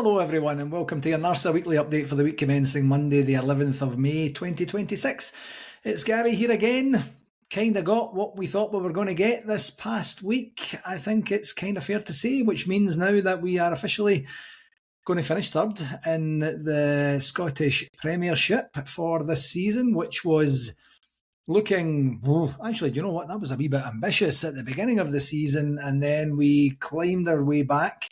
Hello everyone and welcome to your NARSA weekly update for the week commencing Monday the 11th of May 2026. It's Gary here again. Kind of got what we thought we were going to get this past week. I think it's kind of fair to say, which means now that we are officially going to finish third in the Scottish Premiership for this season, which was looking, actually, do you know what? That was a wee bit ambitious at the beginning of the season, and then we climbed our way back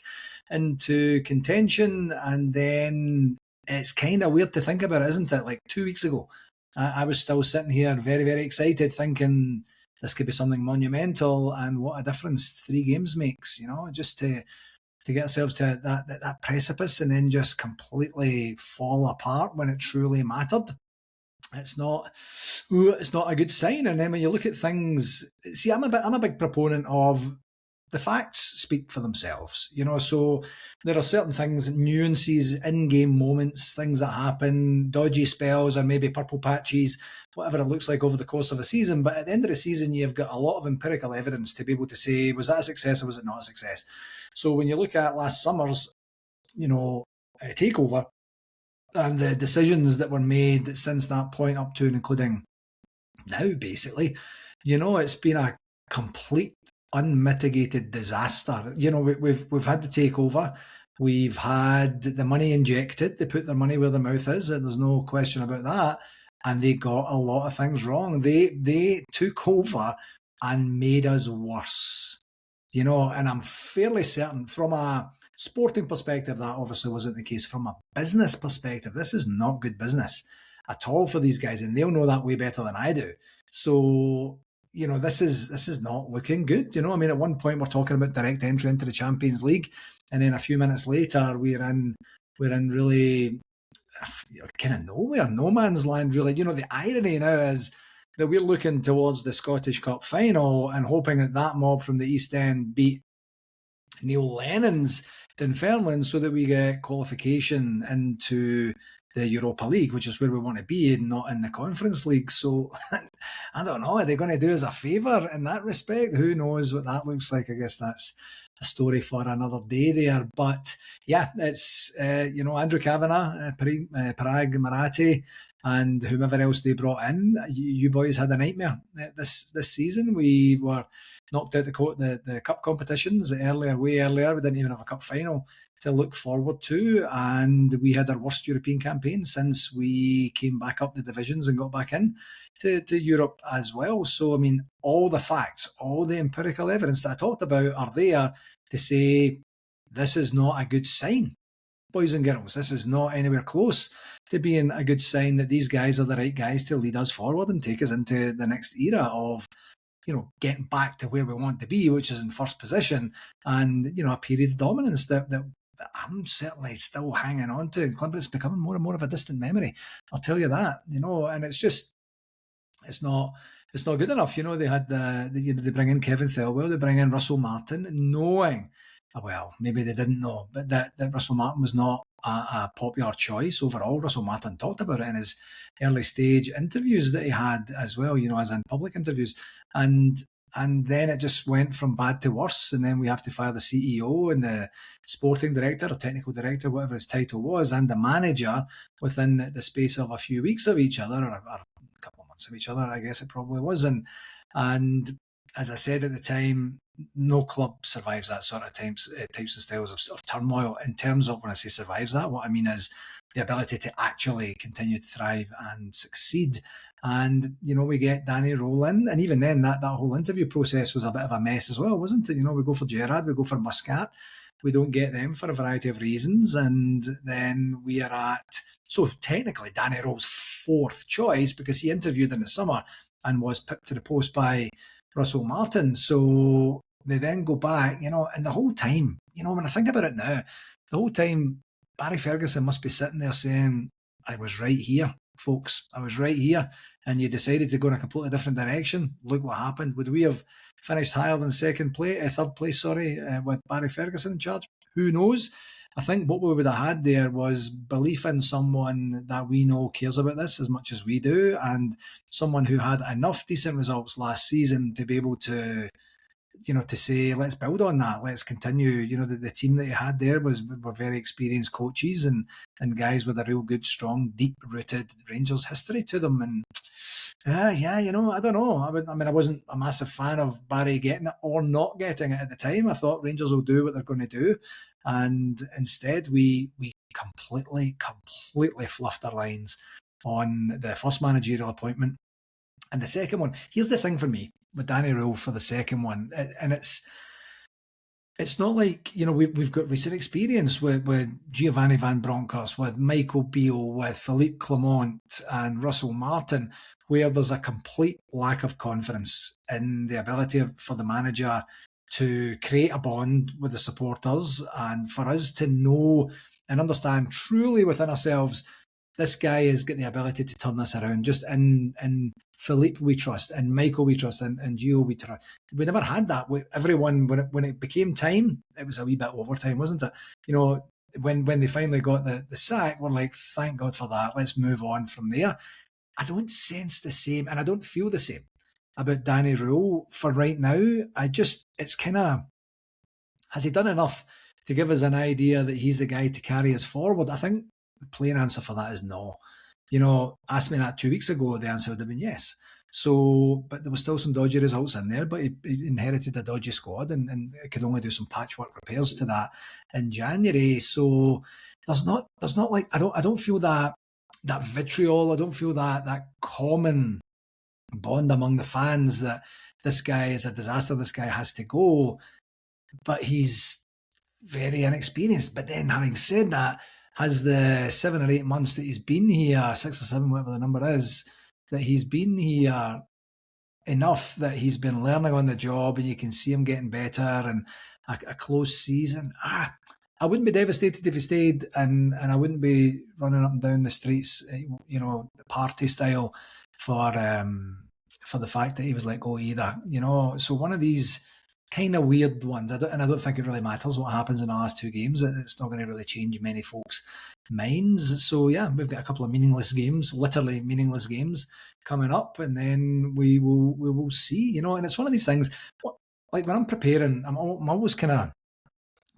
into contention, and then it's kind of weird to think about it, isn't it? Like 2 weeks ago, I was still sitting here very, very excited, thinking this could be something monumental, and what a difference 3 games makes, just to get ourselves to that precipice and then just completely fall apart when it truly mattered. It's not a good sign. And then when you look at things, see, I'm a big proponent of the facts speak for themselves, so there are certain things, nuances, in-game moments, things that happen, dodgy spells or maybe purple patches, whatever it looks like over the course of a season. But at the end of the season, you've got a lot of empirical evidence to be able to say, was that a success or was it not a success? So when you look at last summer's, takeover and the decisions that were made since that point up to and including now, basically, it's been a complete unmitigated disaster. We've had the takeover, we've had the money injected, they put their money where their mouth is, and there's no question about that, and they got a lot of things wrong. They took over and made us worse, and I'm fairly certain from a sporting perspective that obviously wasn't the case. From a business perspective, this is not good business at all for these guys, and they'll know that way better than I do. So this is not looking good. At one point we're talking about direct entry into the Champions League, and then a few minutes later we're in really kind of nowhere, no man's land, really. The irony now is that we're looking towards the Scottish Cup final and hoping that mob from the East End beat Neil Lennon's Dunfermline so that we get qualification into the Europa League, which is where we want to be, and not in the Conference League. So I don't know, are they going to do us a favour in that respect? Who knows what that looks like? I guess that's a story for another day there. But yeah, it's Andrew Kavanagh, Parag Marathi, and whomever else they brought in. You boys had a nightmare this season. We were knocked out the cup competitions way earlier. We didn't even have a cup final to look forward to, and we had our worst European campaign since we came back up the divisions and got back in to Europe as well. So, all the facts, all the empirical evidence that I talked about are there to say this is not a good sign. Boys and girls, this is not anywhere close to being a good sign that these guys are the right guys to lead us forward and take us into the next era of getting back to where we want to be, which is in first position, and a period of dominance that I'm certainly still hanging on to. It's becoming more and more of a distant memory, I'll tell you that. And it's not good enough. They had they bring in Kevin Thelwell, they bring in Russell Martin, knowing, well, maybe they didn't know, but that Russell Martin was not a popular choice overall. Russell Martin talked about it in his early stage interviews that he had as well, as in public interviews. And then it just went from bad to worse. And then we have to fire the CEO and the sporting director or technical director, whatever his title was, and the manager within the space of a few weeks of each other, or a couple of months of each other, I guess it probably was. And as I said at the time, no club survives that sort of types and styles of turmoil. In terms of, when I say survives that, what I mean is the ability to actually continue to thrive and succeed. And, we get Danny roll in, and even then that whole interview process was a bit of a mess as well, wasn't it? We go for Gerrard, we go for Muscat, we don't get them for a variety of reasons, and then we are at, so technically Danny Roll's 4th choice because he interviewed in the summer and was picked to the post by Russell Martin. So they then go back, and the whole time, when I think about it now, the whole time Barry Ferguson must be sitting there saying, I was right here, folks. I was right here. And you decided to go in a completely different direction. Look what happened. Would we have finished higher than third place, with Barry Ferguson in charge? Who knows? I think what we would have had there was belief in someone that we know cares about this as much as we do, and someone who had enough decent results last season to be able to to say, let's build on that, let's continue. The team that he had there were very experienced coaches and guys with a real good, strong, deep-rooted Rangers history to them. And I don't know. I wasn't a massive fan of Barry getting it or not getting it at the time. I thought Rangers will do what they're going to do, and instead we completely fluffed our lines on the first managerial appointment. And the second one, here's the thing for me with Danny Rule for the second one, and it's not like, we've got recent experience with Giovanni Van Bronckhorst, with Michael Beale, with Philippe Clement and Russell Martin, where there's a complete lack of confidence in the ability for the manager to create a bond with the supporters, and for us to know and understand truly within ourselves, this guy has got the ability to turn this around. Just in Philippe we trust, and Michael we trust, and Gio we trust. We never had that. Everyone, when it became time, it was a wee bit overtime, wasn't it? When they finally got the sack, we're like, thank God for that. Let's move on from there. I don't sense the same, and I don't feel the same about Danny Rule for right now. It's kind of, has he done enough to give us an idea that he's the guy to carry us forward? I think the plain answer for that is no. Asked me that 2 weeks ago, the answer would have been yes. So, but there was still some dodgy results in there, but he inherited a dodgy squad and could only do some patchwork repairs to that in January. So there's not like, I don't feel that vitriol. I don't feel that common bond among the fans that this guy is a disaster, this guy has to go. But he's very inexperienced. But then, having said that, has the 7 or 8 months that he's been here, 6 or 7, whatever the number is, that he's been here enough that he's been learning on the job, and you can see him getting better, and a close season. I wouldn't be devastated if he stayed, and I wouldn't be running up and down the streets, party style for the fact that he was let go either. So one of these kind of weird ones. I don't think it really matters what happens in the last 2 games. It's not going to really change many folks' minds. So yeah, we've got a couple of meaningless games, literally meaningless games coming up, and then we will see. And it's one of these things. Like when I'm preparing, I'm always kind of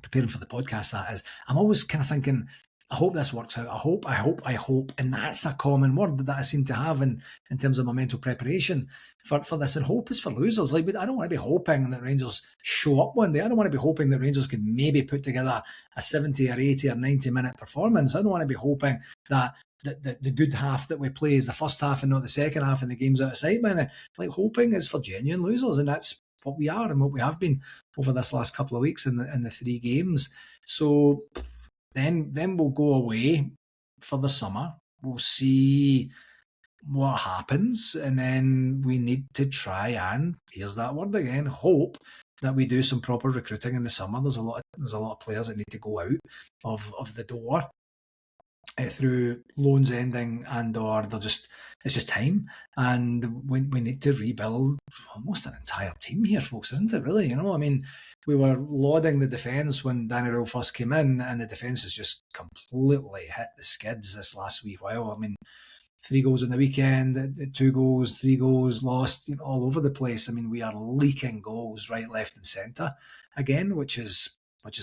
preparing for the podcast. That is, I'm always kind of thinking, I hope this works out. I hope. And that's a common word that I seem to have in terms of my mental preparation for this. And hope is for losers. Like, I don't want to be hoping that Rangers show up one day. I don't want to be hoping that Rangers can maybe put together a 70 or 80 or 90-minute performance. I don't want to be hoping that the good half that we play is the first half and not the second half, and the game's out of sight by then. Like, hoping is for genuine losers, and that's what we are and what we have been over this last couple of weeks in the 3 games. So Then we'll go away for the summer. We'll see what happens, and then we need to try and, here's that word again, hope that we do some proper recruiting in the summer. There's a lot of players that need to go out of the door through loans ending, and or it's just time, and we need to rebuild almost an entire team here, folks, isn't it? Really, we were lauding the defence when Danny Rule first came in, and the defence has just completely hit the skids this last wee while. 3 goals on the weekend, 2 goals, 3 goals lost, all over the place. We are leaking goals right, left, and centre again, which is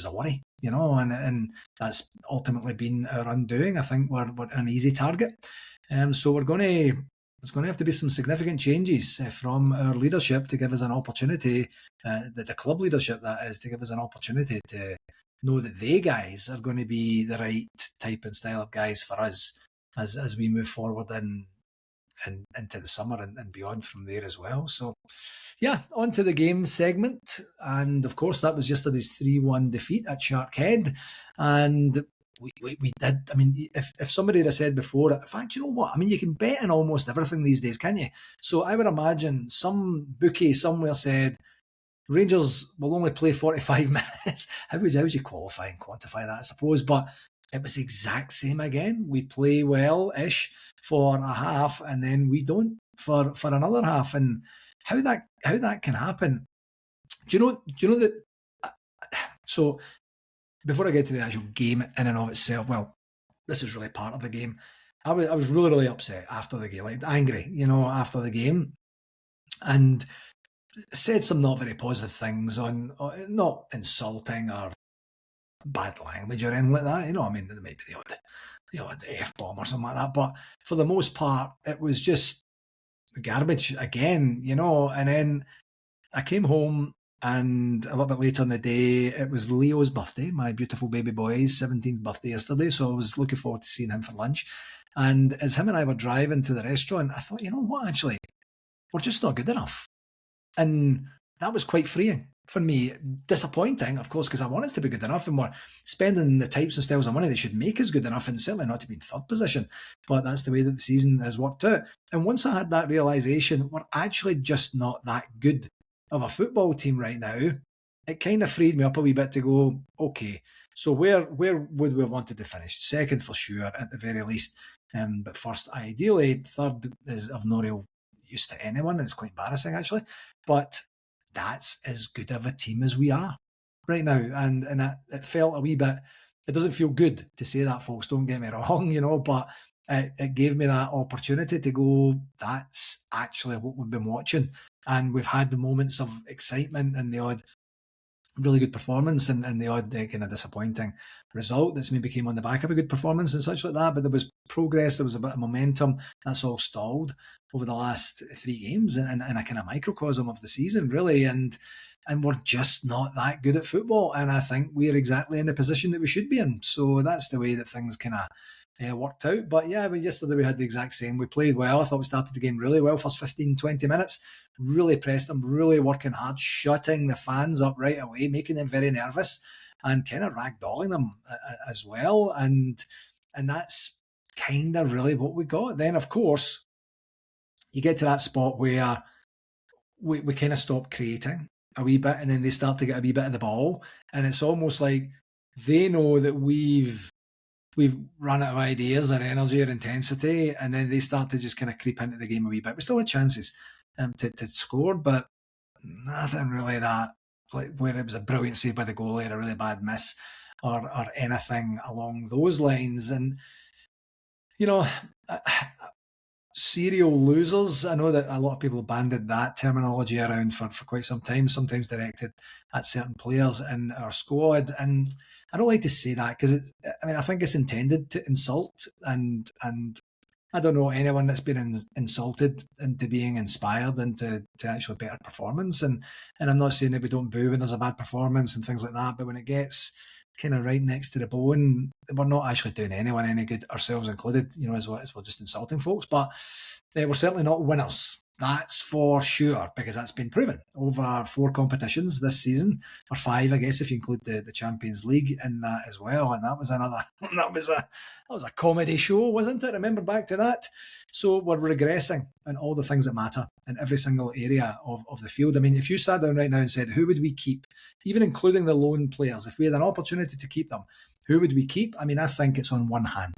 a worry, and that's ultimately been our undoing. I think we're an easy target. So there's going to have to be some significant changes from our leadership to give us an opportunity, the club leadership that is, to give us an opportunity to know that they guys are going to be the right type and style of guys for us as we move forward and into the summer and beyond from there as well. So yeah, on to the game segment. And of course, that was yesterday's 3-1 defeat at Sharkhead. And we did. If somebody had said before, in fact, you know what? You can bet on almost everything these days, can you? So I would imagine some bookie somewhere said Rangers will only play 45 minutes. How would you qualify and quantify that, I suppose? But it was the exact same again. We play well-ish for a half, and then we don't for another half. And how that can happen? Do you know that? So before I get to the actual game in and of itself, well, this is really part of the game. I was really, really upset after the game, like angry, after the game. And said some not very positive things not insulting or bad language or anything like that. You know, I mean, there might be the odd F-bomb or something like that, but for the most part, it was just garbage again, you know. And then I came home, and a little bit later in the day, it was Leo's birthday, my beautiful baby boy's 17th birthday yesterday. So I was looking forward to seeing him for lunch. And as him and I were driving to the restaurant, I thought, you know what, actually, we're just not good enough. And that was quite freeing for me. Disappointing, of course, because I want us to be good enough, and we're spending the types and styles of money that should make us good enough, and certainly not to be in third position. But that's the way that the season has worked out. And once I had that realisation, we're actually just not that good of a football team right now. It kind of freed me up a wee bit to go, okay, so where would we have wanted to finish? Second for sure, at the very least. But first, ideally, third is of no real use to anyone. It's quite embarrassing, actually. But that's as good of a team as we are right now. And it felt a wee bit, it doesn't feel good to say that, folks, don't get me wrong, you know, but it gave me that opportunity to go, that's actually what we've been watching. And we've had the moments of excitement and the odd really good performance and the odd kind of disappointing result that's maybe came on the back of a good performance and such like that. But there was progress, there was a bit of momentum. That's all stalled over the last 3 games and a kind of microcosm of the season, really. And we're just not that good at football. And I think we're exactly in the position that we should be in. So that's the way that things kind of worked out. But yeah, yesterday we had the exact same. We played well. I thought we started the game really well. First 15, 20 minutes, really pressed them, really working hard, shutting the fans up right away, making them very nervous and kind of ragdolling them as well. And that's kind of really what we got. Then, of course, you get to that spot where we kind of stop creating a wee bit, and then they start to get a wee bit of the ball. And it's almost like they know that we've run out of ideas or energy or intensity, and then they start to just kind of creep into the game a wee bit. We still had chances to score, but nothing really that, like where it was a brilliant save by the goalie or a really bad miss or anything along those lines. And, you know, serial losers, I know that a lot of people banded that terminology around for quite some time, sometimes directed at certain players in our squad. And I don't like to say that because I think it's intended to insult, and I don't know anyone that's been insulted into being inspired into actually better performance. And I'm not saying that we don't boo when there's a bad performance and things like that, but when it gets kind of right next to the bone, we're not actually doing anyone any good, ourselves included, you know, as we're just insulting folks. But we're certainly not winners. That's for sure, because that's been proven over 4 competitions this season, or 5, I guess, if you include the Champions League in that as well. And that was a comedy show, wasn't it? Remember back to that? So we're regressing in all the things that matter in every single area of the field. I mean, if you sat down right now and said, who would we keep, even including the loan players, if we had an opportunity to keep them, who would we keep? I mean, I think it's on one hand.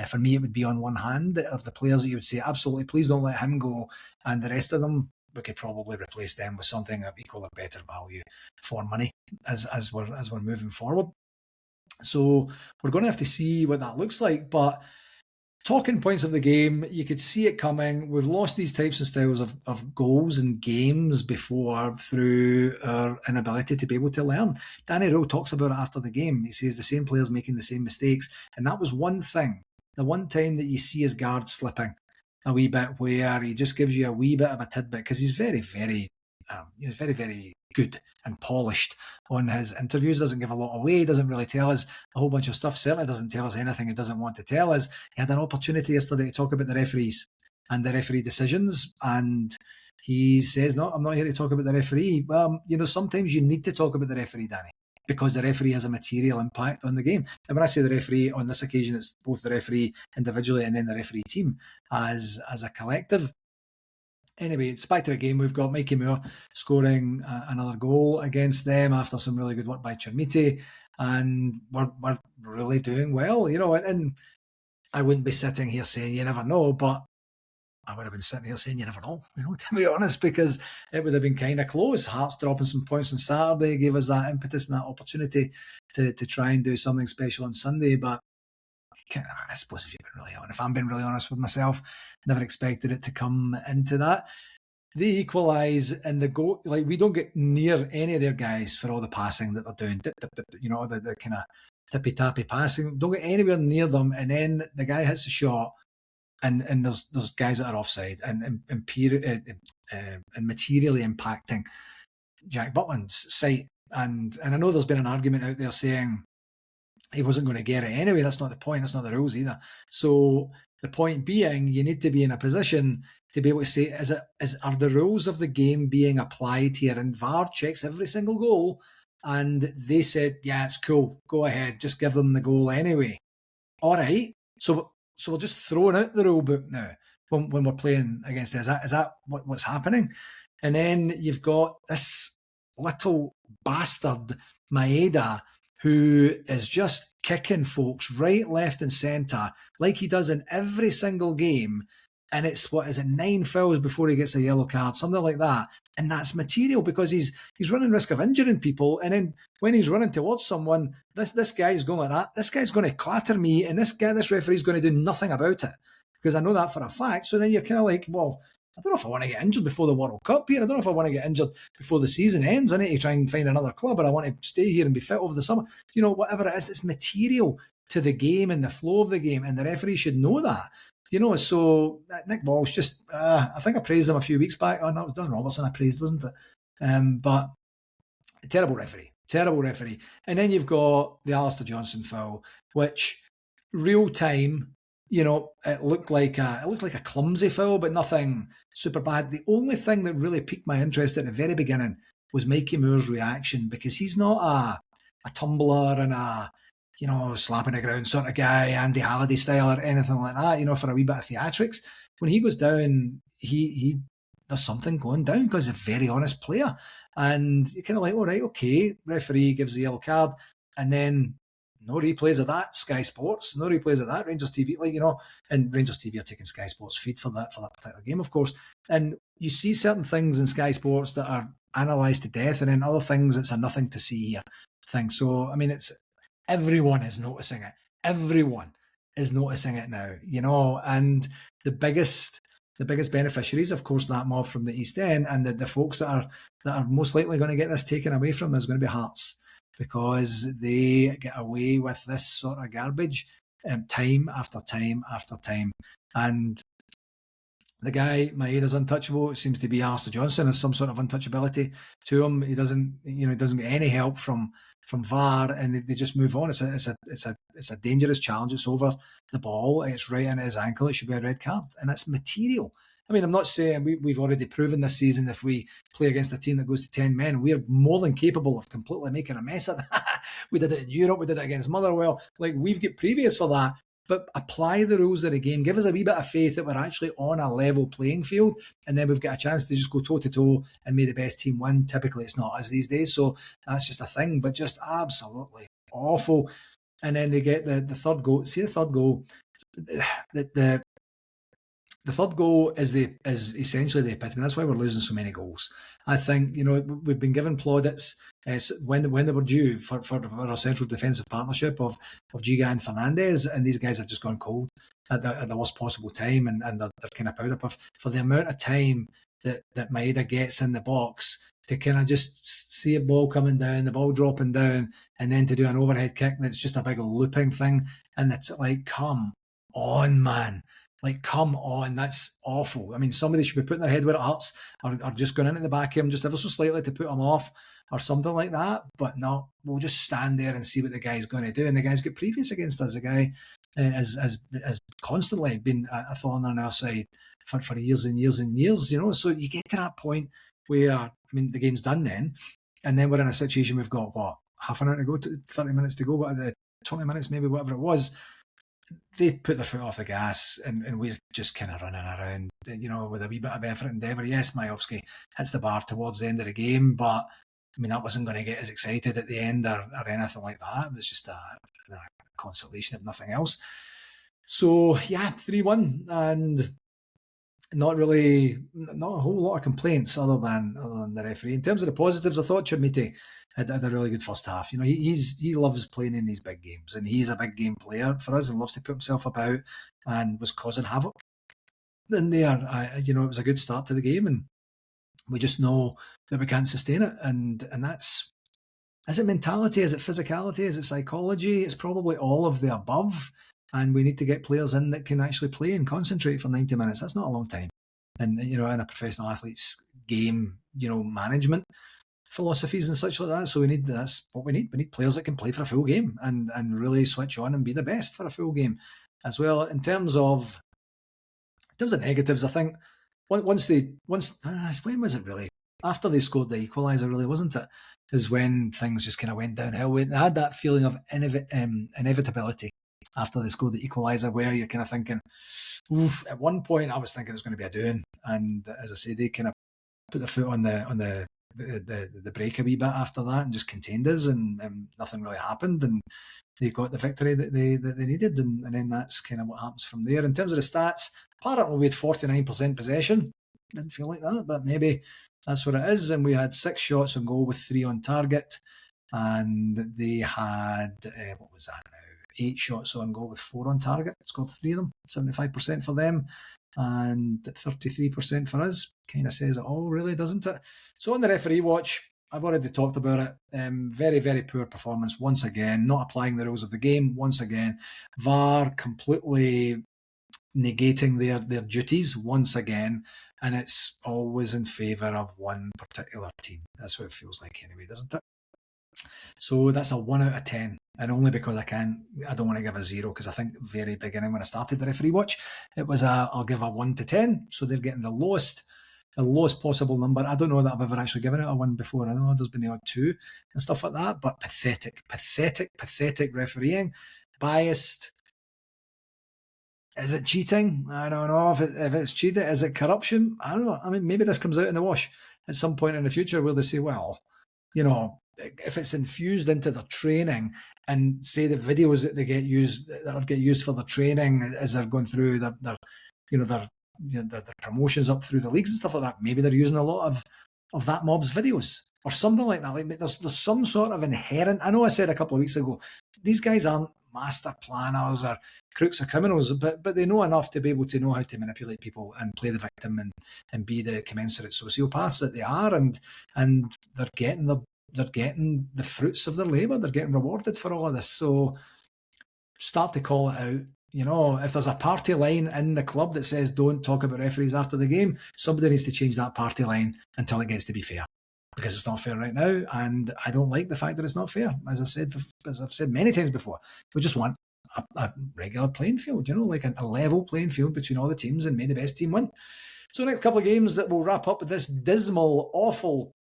For me, it would be on one hand of the players that you would say, absolutely, please don't let him go. And the rest of them, we could probably replace them with something of equal or better value for money as we're moving forward. So we're going to have to see what that looks like. But talking points of the game, you could see it coming. We've lost these types of styles of goals and games before through our inability to be able to learn. Danny Rowe talks about it after the game. He says the same players making the same mistakes. And that was one thing. The one time that you see his guard slipping a wee bit, where he just gives you a wee bit of a tidbit, because he's very, very, very, very good and polished on his interviews. Doesn't give a lot away. Doesn't really tell us a whole bunch of stuff. Certainly doesn't tell us anything he doesn't want to tell us. He had an opportunity yesterday to talk about the referees and the referee decisions, and he says, "No, I'm not here to talk about the referee." Well, sometimes you need to talk about the referee, Danny, because the referee has a material impact on the game. And when I say the referee, on this occasion, it's both the referee individually and then the referee team as a collective. Anyway, it's back to the game. We've got Mikey Moore scoring another goal against them after some really good work by Chermiti, and we're really doing well, and I wouldn't be sitting here saying you never know, but I would have been sitting here saying you never know, to be honest, because it would have been kind of close. Hearts dropping some points on Saturday gave us that impetus and that opportunity to try and do something special on Sunday. But I suppose if I'm being really honest with myself, never expected it to come into that. they equalise and the go, like, we don't get near any of their guys for all the passing that they're doing, dip, dip, dip, the kind of tippy tappy passing. Don't get anywhere near them, and then the guy hits the shot, and there's guys that are offside and materially impacting Jack Butland's sight. And I know there's been an argument out there saying he wasn't going to get it anyway. That's not the point. That's not the rules either. So the point being, you need to be in a position to be able to say, are the rules of the game being applied here? And VAR checks every single goal, and they said, yeah, it's cool. Go ahead. Just give them the goal anyway. All right. So we're just throwing out the rule book now when we're playing against it. Is that what's happening? And then you've got this little bastard, Maeda, who is just kicking folks right, left, and centre like he does in every single game. And it's, 9 fouls before he gets a yellow card, something like that. And that's material because he's running risk of injuring people. And then when he's running towards someone, this guy's going like that. This guy's going to clatter me, and this referee's going to do nothing about it because I know that for a fact. So then you're kind of like, well, I don't know if I want to get injured before the World Cup here. I don't know if I want to get injured before the season ends. I need to try and find another club, or I want to stay here and be fit over the summer. Whatever it is, it's material to the game and the flow of the game, and the referee should know that. So Nick Walsh just, I think I praised him a few weeks back. Oh, no, it was Don Robertson I praised, wasn't it? But terrible referee. And then you've got the Alistair Johnson foul, which real time, it looked like a clumsy foul, but nothing super bad. The only thing that really piqued my interest at the very beginning was Mikey Moore's reaction, because he's not a tumbler and a slapping the ground sort of guy, Andy Halliday style or anything like that, for a wee bit of theatrics. When he goes down, he there's something going down because he's a very honest player. And you're kind of like, all right, okay, referee gives a yellow card, and then no replays of that, Sky Sports, no replays of that, Rangers TV, and Rangers TV are taking Sky Sports feed for that particular game, of course. And you see certain things in Sky Sports that are analysed to death, and then other things it's a nothing to see here thing. So, I mean, everyone is noticing it. Everyone is noticing it now, and the biggest beneficiaries, of course, that mob from the East End, and the folks that are most likely going to get this taken away from is going to be Hearts, because they get away with this sort of garbage time after time after time. And the guy, Maeda's untouchable. It seems to be Alistair Johnson has some sort of untouchability to him. He doesn't get any help from VAR, and they just move on. It's a dangerous challenge. It's over the ball. It's right into his ankle. It should be a red card, and it's material. I mean, I'm not saying we've already proven this season if we play against a team that goes to 10 men, we're more than capable of completely making a mess of that. We did it in Europe. We did it against Motherwell. Like, we've got previous for that. But apply the rules of the game. Give us a wee bit of faith that we're actually on a level playing field, and then we've got a chance to just go toe-to-toe and may the best team win. Typically, it's not as these days, so that's just a thing. But just absolutely awful. And then they get the third goal. See the third goal? The third goal is essentially the epitome. That's why we're losing so many goals. I think, we've been given plaudits when they were due for our central defensive partnership of Giga and Fernandez, and these guys have just gone cold at the worst possible time, and they're kind of powder puff for the amount of time that Maeda gets in the box to kind of just see a ball coming down, the ball dropping down, and then to do an overhead kick that's just a big looping thing. And it's like, come on, man. Like, come on, that's awful. I mean, somebody should be putting their head where it hurts, or just going into the back of him just ever so slightly to put him off or something like that. But no, we'll just stand there and see what the guy's going to do. And the guy's got previous against us. The guy has constantly been a thorn on our side for years and years and years, So you get to that point where, I mean, the game's done then, and then we're in a situation we've got, half an hour to go, 30 minutes to go, 20 minutes maybe, whatever it was. They put their foot off the gas, and we're just kind of running around, with a wee bit of effort and endeavour. Yes, Majowski hits the bar towards the end of the game, but I mean, that wasn't going to get us excited at the end or anything like that. It was just a consolation if nothing else. So yeah, 3-1, and not a whole lot of complaints other than the referee. In terms of the positives, I thought Chermiti had a really good first half. He loves playing in these big games, and he's a big game player for us and loves to put himself about, and was causing havoc in there. It was a good start to the game, and We just know that we can't sustain it, and that's, is it mentality? Is it physicality? Is it psychology? It's probably all of the above. And we need to get players in that can actually play and concentrate for 90 minutes. That's not a long time. And, in a professional athlete's game, management philosophies and such like that. So that's what we need. We need players that can play for a full game and really switch on and be the best for a full game as well. In terms of negatives, I think when was it really? After they scored the equaliser, really, wasn't it? Is when things just kind of went downhill. We had that feeling of inevitability after they scored the equaliser, where you're kind of thinking, oof. At one point, I was thinking it was going to be a doing, and as I say, they kind of put their foot on the brake a wee bit after that and just contained us, and nothing really happened, and they got the victory that they needed, and then that's kind of what happens from there. In terms of the stats, apparently we had 49% possession. Didn't feel like that, but maybe that's what it is. And we had 6 shots on goal with 3 on target, and they had what was that now? 8 shots on goal with 4 on target. Scored 3 of them. 75% for them, and 33% for us. Kind of says it all, really, doesn't it? So on the referee watch, I've already talked about it. Very, very poor performance once again. Not applying the rules of the game once again. VAR completely negating their duties once again, and it's always in favour of one particular team. That's what it feels like anyway, doesn't it? So that's a 1 out of 10, and only because I don't want to give a 0, because I think very beginning when I started the referee watch, it was I'll give a 1 to 10, so they're getting the lowest possible number. I don't know that I've ever actually given it a 1 before. I know there's been the odd 2 and stuff like that, but pathetic refereeing, biased. Is it cheating? I don't know if it's cheating. Is it corruption? I don't know. I mean, maybe this comes out in the wash at some point in the future where they say, well, if it's infused into their training, and say the videos that they get used for their training as they're going through their promotions up through the leagues and stuff like that, maybe they're using a lot of that mob's videos or something like that. Like, there's some sort of inherent. I know I said a couple of weeks ago, these guys aren't master planners or crooks or criminals, but they know enough to be able to know how to manipulate people and play the victim and be the commensurate sociopaths that they are, and they're getting the fruits of their labour. They're getting rewarded for all of this. So start to call it out. If there's a party line in the club that says don't talk about referees after the game, somebody needs to change that party line until it gets to be fair, because it's not fair right now, and I don't like the fact that it's not fair. As I've said many times before, we just want a regular playing field, like a level playing field between all the teams, and may the best team win. So next couple of games that will wrap up this dismal, awful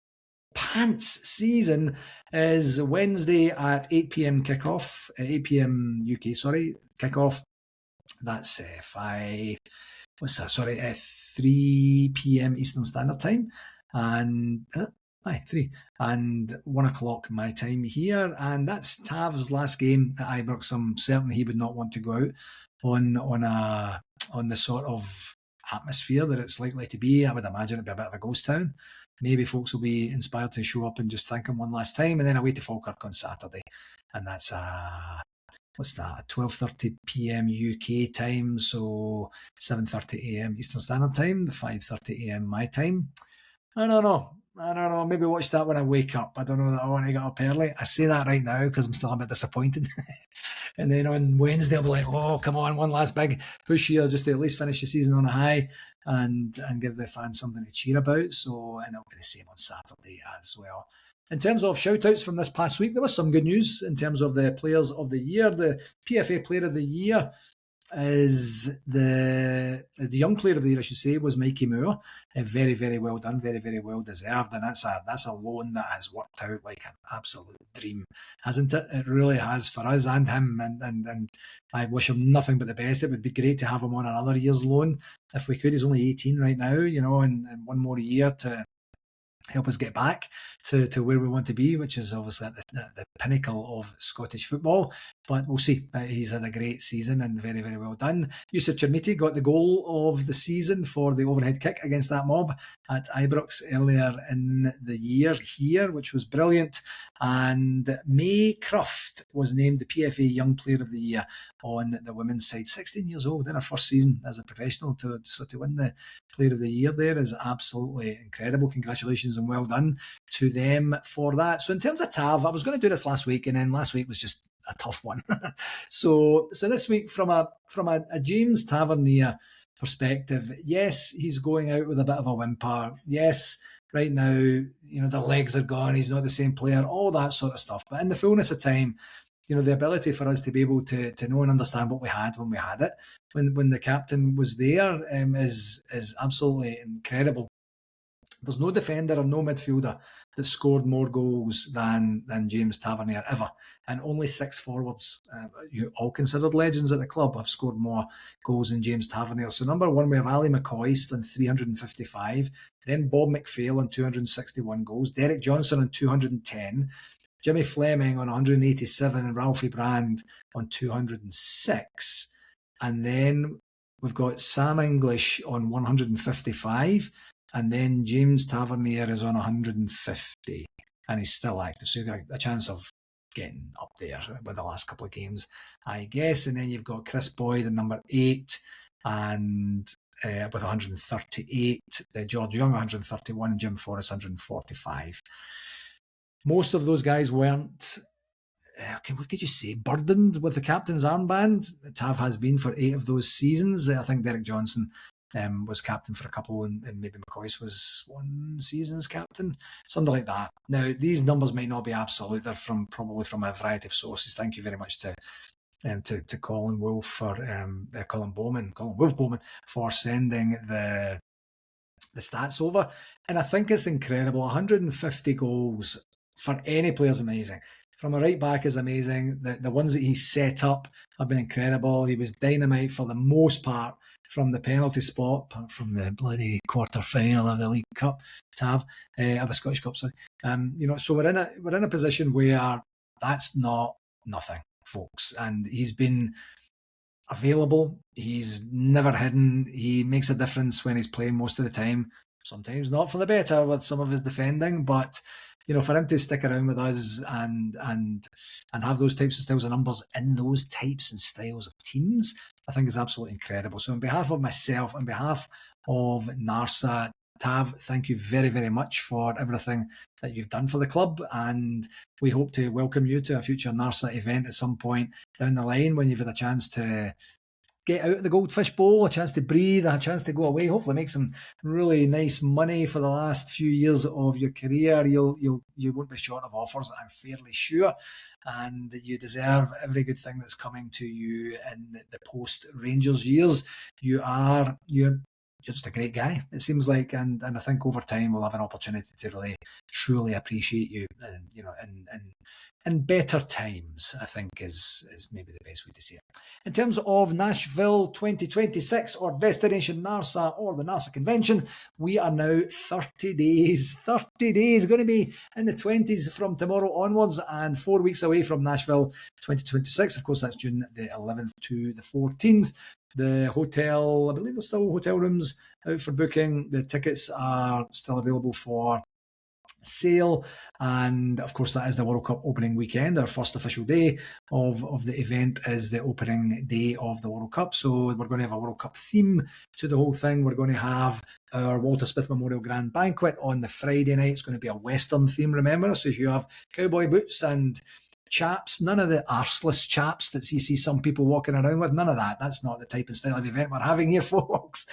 pants season is Wednesday at 8 p.m. kickoff, 8 p.m. UK, kickoff. That's 3 p.m. Eastern Standard Time, and is it? 3 and 1 o'clock my time here, and that's Tav's last game at Ibrox. I'm certain he would not want to go out on the sort of atmosphere that it's likely to be. I would imagine it'd be a bit of a ghost town. Maybe folks will be inspired to show up and just thank him one last time, and then away to Falkirk on Saturday, and that's 12:30 p.m. UK time, so 7:30 a.m. Eastern Standard Time, 5:30 a.m. my time. I don't know. Maybe watch that when I wake up. I don't know that I want to get up early. I say that right now because I'm still a bit disappointed. And then on Wednesday, I'll be like, oh, come on, one last big push here just to at least finish the season on a high and give the fans something to cheer about. So, and it'll be the same on Saturday as well. In terms of shout-outs from this past week, there was some good news in terms of the players of the year. The PFA Player of the Year is the young player of the year, I should say, was Mikey Moore. Very, very well done, very, very well deserved, and that's a loan that has worked out like an absolute dream, hasn't it? It really has for us and him, and I wish him nothing but the best. It would be great to have him on another year's loan if we could. He's only 18 right now, and one more year to help us get back to where we want to be, which is obviously at the pinnacle of Scottish football. But we'll see. He's had a great season and very, very well done. Yusuf Chermiti got the goal of the season for the overhead kick against that mob at Ibrox earlier in the year here, which was brilliant. And May Croft was named the PFA Young Player of the Year on the women's side. 16 years old in her first season as a professional. So to win the Player of the Year there is absolutely incredible. Congratulations and well done to them for that. So in terms of Tav, I was going to do this last week, and then last week was just a tough one. so this week, from a James Tavernier perspective, yes, he's going out with a bit of a whimper. Yes, right now, the legs are gone. He's not the same player, all that sort of stuff. But in the fullness of time, the ability for us to be able to know and understand what we had when we had it, when the captain was there, is absolutely incredible. There's no defender or no midfielder that scored more goals than James Tavernier ever. And only 6 forwards, all considered legends at the club, have scored more goals than James Tavernier. So number one, we have Ali McCoist on 355. Then Bob McPhail on 261 goals. Derek Johnson on 210. Jimmy Fleming on 187 and Ralphie Brand on 206. And then we've got Sam English on 155. And then James Tavernier is on 150, and he's still active. So you've got a chance of getting up there with the last couple of games, I guess. And then you've got Chris Boyd at number 8, and with 138. George Young 131, and Jim Forrest 145. Most of those guys weren't, what could you say, burdened with the captain's armband. Tav has been for 8 of those seasons. I think Derek Johnson was captain for a couple, and maybe McCoist was one season's captain, something like that. Now, these numbers might not be absolute. They're probably from a variety of sources. Thank you very much to Colin Wolf for Colin Wolf Bowman for sending the stats over. And I think it's incredible. 150 goals for any player is amazing. From a right back is amazing. The ones that he set up have been incredible. He was dynamite for the most part from the penalty spot, apart from the bloody quarter-final of the League Cup, Tav, or the Scottish Cup, sorry. So we're in a position where that's not nothing, folks. And he's been available. He's never hidden. He makes a difference when he's playing most of the time. Sometimes not for the better with some of his defending, but for him to stick around with us and have those types of styles of numbers in those types and styles of teams, I think is absolutely incredible. So on behalf of myself, on behalf of NARSA, Tav, thank you very, very much for everything that you've done for the club, and we hope to welcome you to a future NARSA event at some point down the line when you've had a chance to get out of the Goldfish Bowl, a chance to breathe, a chance to go away, hopefully make some really nice money for the last few years of your career. You won't be short of offers, I'm fairly sure, and you deserve every good thing that's coming to you in the post-Rangers years. You're just a great guy, it seems like, and I think over time we'll have an opportunity to really truly appreciate you, in better times, I think is maybe the best way to say it. In terms of Nashville 2026 or Destination NARSA or the NARSA Convention, we are now 30 days, going to be in the 20s from tomorrow onwards, and 4 weeks away from Nashville 2026. Of course, that's June the 11th to the 14th. The hotel, I believe there's still hotel rooms out for booking. The tickets are still available for sale, and of course that is the World Cup opening weekend. Our first official day of the event is the opening day of the World Cup, so we're going to have a World Cup theme to the whole thing. We're going to have our Walter Smith Memorial Grand Banquet on the Friday night. It's going to be a Western theme, remember, so if you have cowboy boots and chaps, none of the arseless chaps that you see some people walking around with, none of that. That's not the type and style of event we're having here, folks.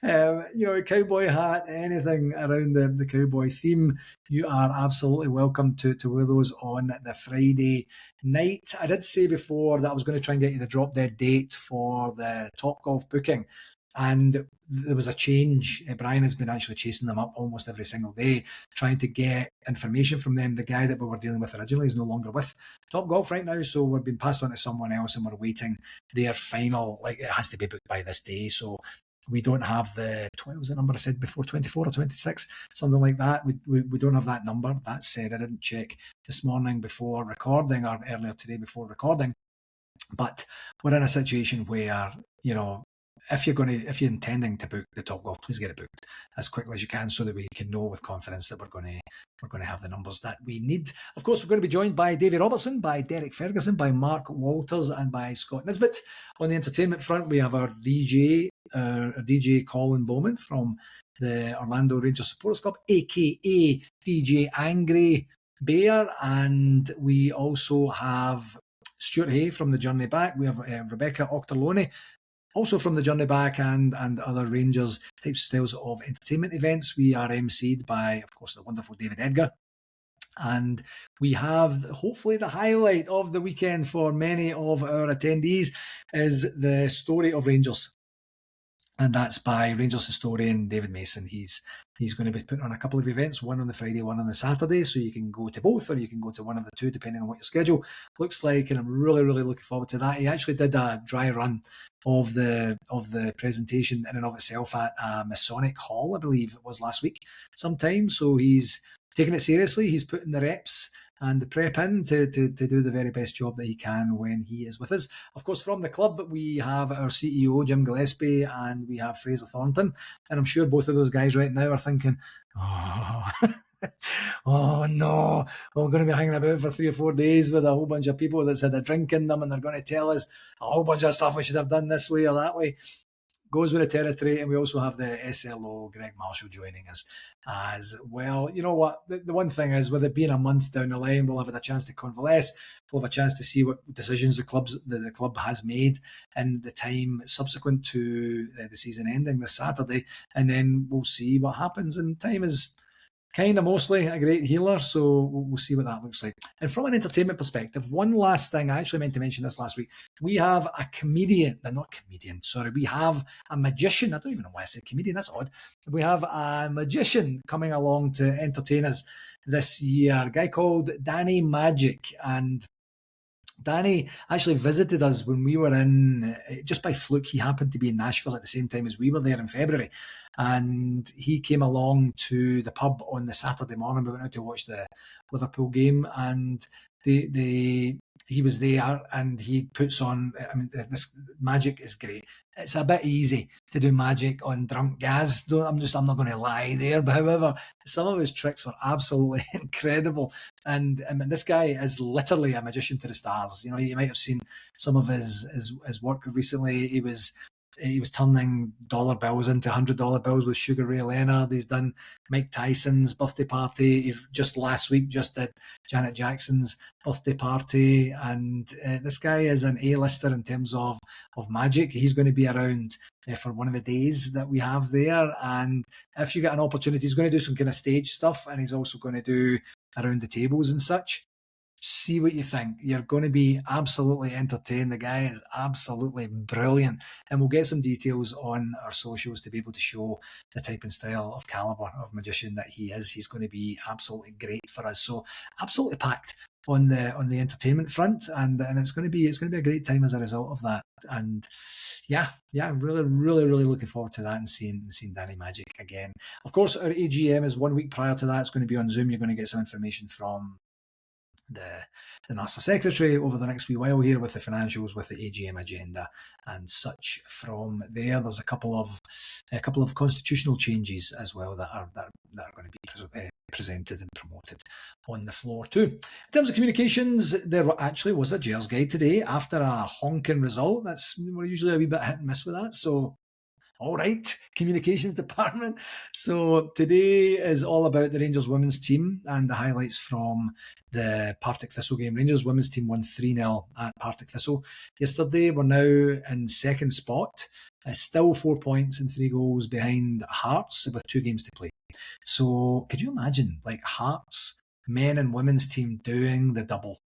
A cowboy hat, anything around the cowboy theme, you are absolutely welcome to wear those on the Friday night. I did say before that I was going to try and get you the drop dead date for the Topgolf booking, and there was a change. Brian has been actually chasing them up almost every single day, trying to get information from them. The guy that we were dealing with originally is no longer with Topgolf right now, so we've been passed on to someone else, and we're waiting their final, it has to be booked by this day. So We don't have what was the number I said before, 24 or 26, something like that. We don't have that number. That said, I didn't check this morning before recording, or earlier today before recording. But we're in a situation where, if you're intending to book the Top Golf, please get it booked as quickly as you can, so that we can know with confidence that we're going to have the numbers that we need. Of course, we're going to be joined by Davy Robertson, by Derek Ferguson, by Mark Walters, and by Scott Nisbet. On the entertainment front, we have our DJ Colin Bowman from the Orlando Rangers Supporters Club, aka DJ Angry Bear, and we also have Stuart Hay from the Journey Back. We have Rebecca Auchterlonie, also from the Journey Back, and other Rangers types of styles of entertainment events. We are emceed by, of course, the wonderful David Edgar. And we have, hopefully, the highlight of the weekend for many of our attendees is the Story of Rangers. And that's by Rangers historian David Mason. He's going to be putting on a couple of events, one on the Friday, one on the Saturday, so you can go to both, or you can go to one of the two, depending on what your schedule looks like. And I'm really, really looking forward to that. He actually did a dry run of the presentation in and of itself at Masonic Hall, I believe it was last week sometime. So he's taking it seriously. He's putting the reps and the prep in to do the very best job that he can when he is with us. Of course, from the club, we have our CEO, Jim Gillespie, and we have Fraser Thornton. And I'm sure both of those guys right now are thinking, oh, oh no, we're going to be hanging about for 3 or 4 days with a whole bunch of people that's had a drink in them, and they're going to tell us a whole bunch of stuff we should have done this way or that way. Goes with the territory. And we also have the SLO, Greg Marshall, joining us as well. You know what? The one thing is, with it being a month down the line, we'll have a chance to convalesce. We'll have a chance to see what decisions the club has made in the time subsequent to the season ending this Saturday. And then we'll see what happens. And time is kind of mostly a great healer, so we'll see what that looks like. And from an entertainment perspective, one last thing, I actually meant to mention this last week, we have a we have a magician. I don't even know why I said comedian, that's odd. We have a magician coming along to entertain us this year, a guy called Danny Magic. And Danny actually visited us when we were in, just by fluke, he happened to be in Nashville at the same time as we were there in February. And he came along to the pub on the Saturday morning. We went out to watch the Liverpool game, and he was there, and he puts on, this magic is great. It's a bit easy to do magic on drunk gas. I'm not going to lie there, but however, some of his tricks were absolutely incredible. And this guy is literally a magician to the stars. You know, you might have seen some of his work recently. He was turning dollar bills into $100 bills with Sugar Ray Leonard. He's done Mike Tyson's birthday party. He just last week just did Janet Jackson's birthday party. And this guy is an A-lister in terms of magic. He's going to be around for one of the days that we have there. And if you get an opportunity, he's going to do some kind of stage stuff, and he's also going to do around the tables and such. See what you think. You're going to be absolutely entertained. The guy is absolutely brilliant, and we'll get some details on our socials to be able to show the type and style of caliber of magician that he is. He's going to be absolutely great for us. So absolutely packed on the entertainment front, and it's going to be a great time as a result of that. And yeah, really, really, really looking forward to that and seeing Danny Magic again. Of course, our AGM is 1 week prior to that. It's going to be on Zoom. You're going to get some information from the NARSA secretary over the next wee while here with the financials, with the AGM agenda and such from there. There's a couple of constitutional changes as well that are going to be presented and promoted on the floor too. In terms of communications, there actually was a Gers guide today after a honking result. We're usually a wee bit hit and miss with that, so all right, communications department. So today is all about the Rangers women's team and the highlights from the Partick Thistle game. Rangers women's team won 3-0 at Partick Thistle yesterday. We're now in second spot, still 4 points and 3 goals behind Hearts with 2 games to play. So could you imagine, like, Hearts men and women's team doing the double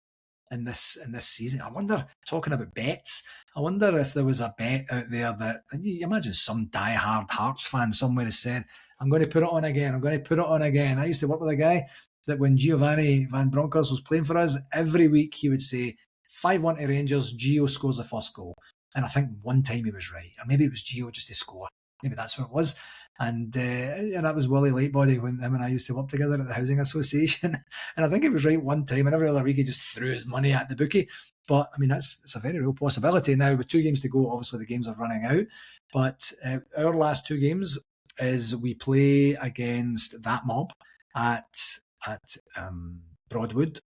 in this season? I wonder, talking about bets, I wonder if there was a bet out there that, you imagine some die-hard Hearts fan somewhere has said, I'm going to put it on again. I used to work with a guy that when Giovanni Van Bronckhorst was playing for us, every week he would say 5-1 to Rangers, Gio scores the first goal. And I think one time he was right, or maybe it was Gio just to score. maybe that's what it was. And that was Willie Lightbody when him and I used to work together at the Housing Association. And I think he was right one time, and every other week he just threw his money at the bookie. But I mean, it's a very real possibility. Now, with 2 games to go, obviously the games are running out. But our last 2 games is we play against that mob at Broadwood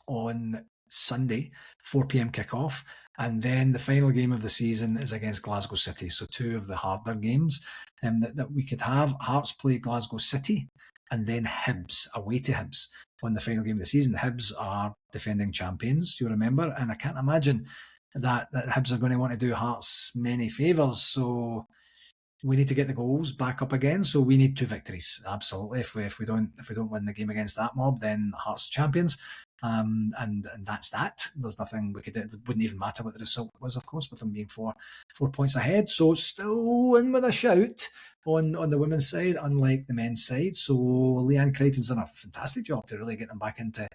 on Sunday, 4 p.m. kickoff, and then the final game of the season is against Glasgow City. So 2 of the harder games that we could have. Hearts play Glasgow City, and then Hibs away to Hibs on the final game of the season. The Hibs are defending champions, you remember, and I can't imagine that Hibs are going to want to do Hearts many favours. So we need to get the goals back up again. So we need 2 victories, absolutely. If we don't win the game against that mob, then Hearts are champions. And that's that. There's nothing we could do. It wouldn't even matter what the result was, of course, with them being four points ahead. So still in with a shout on the women's side, unlike the men's side. So Leanne Crichton's done a fantastic job to really get them back into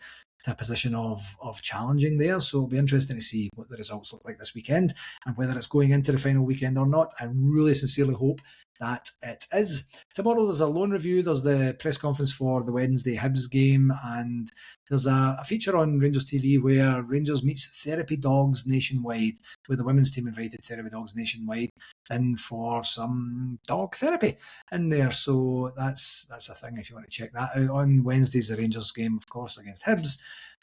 a position of challenging there. So it'll be interesting to see what the results look like this weekend and whether it's going into the final weekend or not. I really sincerely hope that it is. Tomorrow there's a loan review, there's the press conference for the Wednesday Hibs game, and there's a feature on Rangers TV where Rangers meets Therapy Dogs Nationwide, where the women's team invited Therapy Dogs Nationwide in for some dog therapy in there. So that's a thing if you want to check that out. On Wednesday's the Rangers game, of course, against Hibs,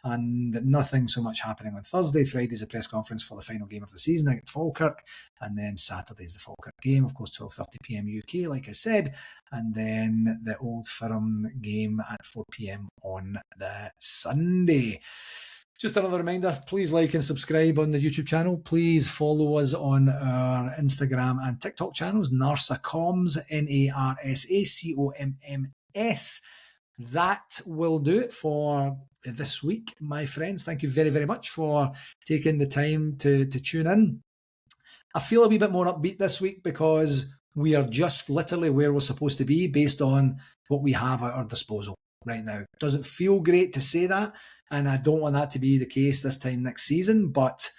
and nothing so much happening on Thursday. Friday's a press conference for the final game of the season against Falkirk, and then Saturday's the Falkirk game, of course, 12:30 p.m. UK, like I said, and then the Old Firm game at 4 p.m. on the Sunday. Just another reminder, please like and subscribe on the YouTube channel. Please follow us on our Instagram and TikTok channels, NARSA Comms, NARSACOMMS. That will do it for this week, my friends. Thank you very, very much for taking the time to tune in. I feel a wee bit more upbeat this week because we are just literally where we're supposed to be based on what we have at our disposal right now. It doesn't feel great to say that, and I don't want that to be the case this time next season, but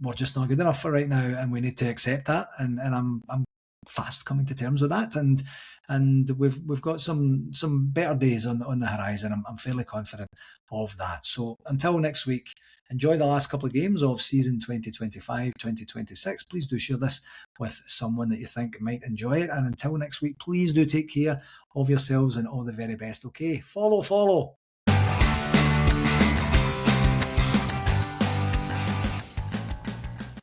we're just not good enough for right now, and we need to accept that, and I'm fast coming to terms with that, and we've got some better days on the horizon. I'm fairly confident of that. So until next week, enjoy the last couple of games of season 2025-2026. Please do share this with someone that you think might enjoy it, and until next week, please do take care of yourselves and all the very best. Okay, follow